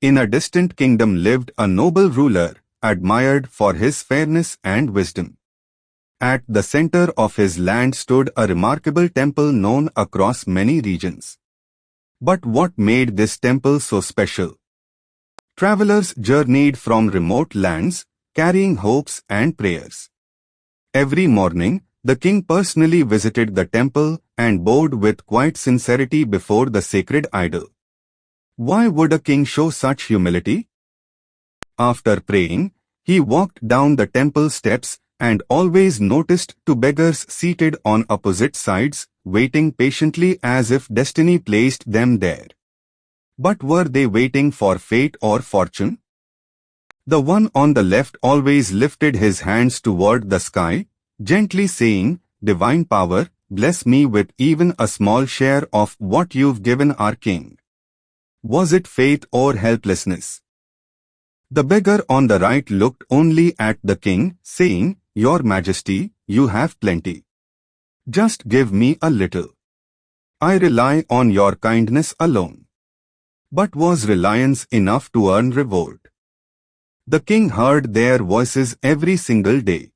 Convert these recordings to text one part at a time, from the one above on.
In a distant kingdom lived a noble ruler, admired for his fairness and wisdom. At the center of his land stood a remarkable temple known across many regions. But what made this temple so special? Travelers journeyed from remote lands, carrying hopes and prayers. Every morning, the king personally visited the temple and bowed with quiet sincerity before the sacred idol. Why would a king show such humility? After praying, he walked down the temple steps and always noticed two beggars seated on opposite sides, waiting patiently as if destiny placed them there. But were they waiting for fate or fortune? The one on the left always lifted his hands toward the sky, gently saying, "Divine power, bless me with even a small share of what you've given our king." Was it faith or helplessness? The beggar on the right looked only at the king, saying, "Your Majesty, you have plenty. Just give me a little. I rely on your kindness alone." But was reliance enough to earn reward? The king heard their voices every single day.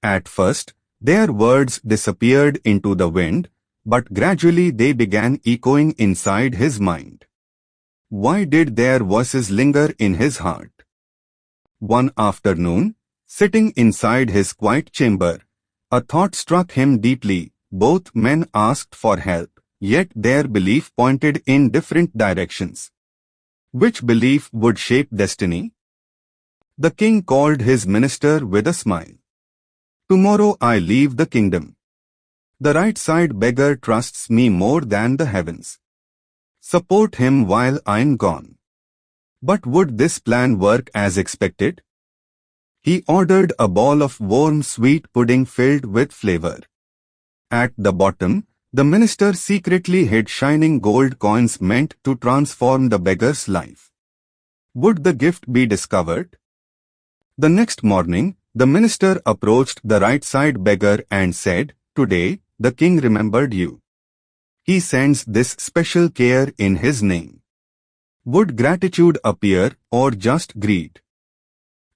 At first, their words disappeared into the wind, but gradually they began echoing inside his mind. Why did their voices linger in his heart? One afternoon, sitting inside his quiet chamber, a thought struck him deeply. Both men asked for help, yet their belief pointed in different directions. Which belief would shape destiny? The king called his minister with a smile. "Tomorrow I leave the kingdom. The right side beggar trusts me more than the heavens. Support him while I'm gone." But would this plan work as expected? He ordered a bowl of warm sweet pudding filled with flavor. At the bottom, the minister secretly hid shining gold coins meant to transform the beggar's life. Would the gift be discovered? The next morning, the minister approached the right side beggar and said, "Today, the king remembered you. He sends this special care in his name." Would gratitude appear or just greed?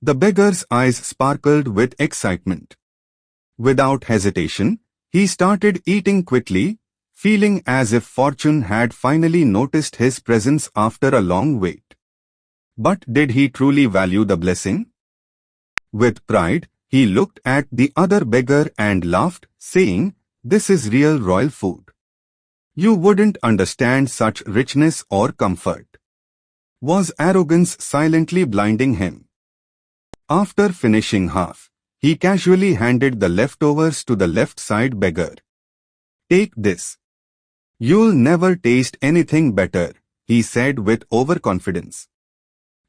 The beggar's eyes sparkled with excitement. Without hesitation, he started eating quickly, feeling as if fortune had finally noticed his presence after a long wait. But did he truly value the blessing? With pride, he looked at the other beggar and laughed, saying, "This is real royal food. You wouldn't understand such richness or comfort." Was arrogance silently blinding him? After finishing half, he casually handed the leftovers to the left side beggar. "Take this. You'll never taste anything better," he said with overconfidence.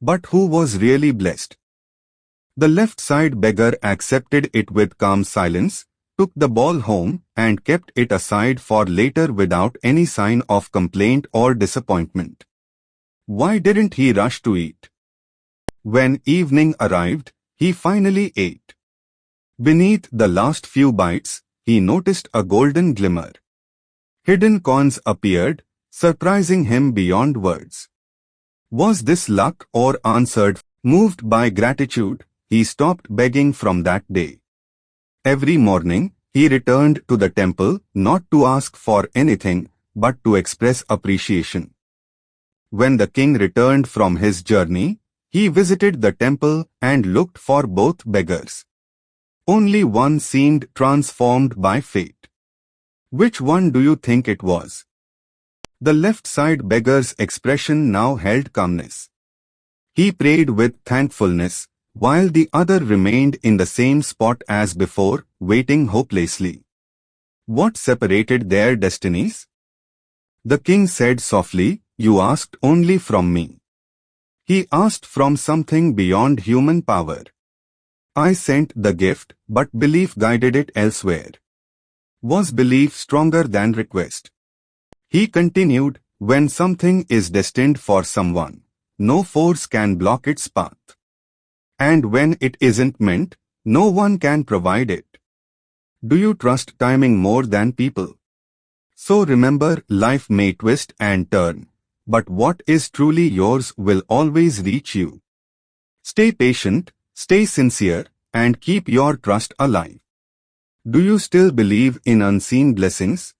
But who was really blessed? The left side beggar accepted it with calm silence, took the ball home, and kept it aside for later without any sign of complaint or disappointment. Why didn't he rush to eat? When evening arrived, he finally ate. Beneath the last few bites, he noticed a golden glimmer. Hidden coins appeared, surprising him beyond words. Was this luck or answered? Moved by gratitude, he stopped begging from that day. Every morning, he returned to the temple not to ask for anything, but to express appreciation. When the king returned from his journey, he visited the temple and looked for both beggars. Only one seemed transformed by fate. Which one do you think it was? The left side beggar's expression now held calmness. He prayed with thankfulness, while the other remained in the same spot as before, waiting hopelessly. What separated their destinies? The king said softly, "You asked only from me. He asked from something beyond human power. I sent the gift, but belief guided it elsewhere." Was belief stronger than request? He continued, "When something is destined for someone, no force can block its path. And when it isn't meant, no one can provide it. Do you trust timing more than people? So remember, life may twist and turn, but what is truly yours will always reach you. Stay patient, stay sincere, and keep your trust alive. Do you still believe in unseen blessings?